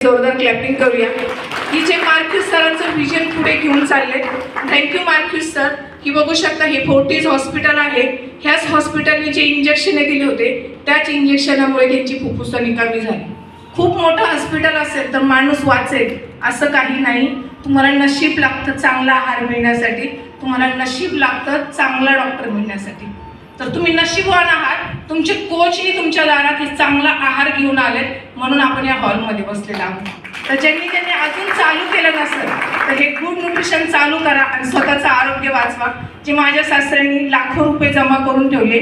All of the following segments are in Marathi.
जोरदार क्लॅपिंग करूया की जे मार्क्यूस सरांचं विजन पुढे घेऊन चालले. Thank you Marcus sir. की बघू शकता हे फोर्टिस हॉस्पिटल आहे. ह्याच हॉस्पिटलने जे इंजेक्शन दिले होते त्याच इंजेक्शनामुळे त्यांची फुफ्फुस निकामी झाली. खूप मोठं हॉस्पिटल असेल तर माणूस वाचेल असं काही नाही. तुम्हाला नशीब लागतं चांगला आहार मिळण्यासाठी, तुम्हाला नशीब लागतं चांगला डॉक्टर मिळण्यासाठी. तर तुम्ही नशीबवान आहात. तुमचे कोचनी तुमच्या दारात हे चांगला आहार घेऊन आले म्हणून आपण या हॉलमध्ये बसलेला आहोत. तर ज्यांनी अजून चालू केलं नसेल तर हे गुड न्यूट्रिशन चालू करा आणि स्वतःचं आरोग्य वाचवा. जे माझ्या सासऱ्यांनी लाखो रुपये जमा करून ठेवले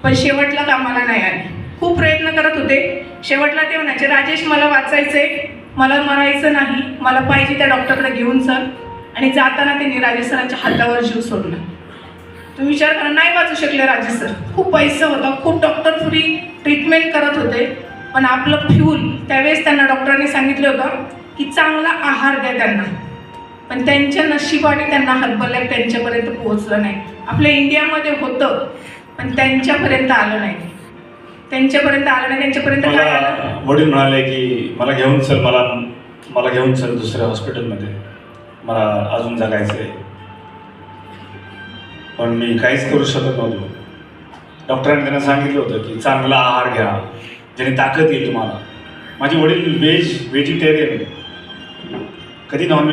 पण शेवटला कामाला नाही आले. खूप प्रयत्न करत होते. शेवटला ते म्हणायचे राजेश मला वाचायचंय, मला मरायचं नाही, मला पाहिजे त्या डॉक्टरकडे घेऊन चल. आणि जाताना त्यांनी राजेश सरांच्या हातावर जीव सोडला. तुम्ही विचार करा नाही वाचू शकले राजेश सर. खूप पैसा होता, खूप डॉक्टर फ्री ट्रीटमेंट करत होते पण आपलं फ्यूल त्यावेळेस त्यांना डॉक्टरांनी सांगितलं होतं की चांगला आहार द्या त्यांना. पण त्यांच्या नशिबाने त्यांना हर्बल त्यांच्यापर्यंत पोहोचलं नाही. आपल्या इंडियामध्ये होतं पण त्यांच्यापर्यंत आलं नाही. त्यांच्यापर्यंत काय आलं. वडील म्हणाले की मला घेऊन चल, मला घेऊन चल दुसऱ्या हॉस्पिटलमध्ये, मला अजून जगायचं आहे. पण मी काहीच करू शकत नव्हतो. डॉक्टरांनी त्यांना सांगितलं होतं की चांगला आहार घ्या ज्याने ताकद येईल तुम्हाला. माझे वडील व्हेजिटेरियन, कधी नॉनव्हेज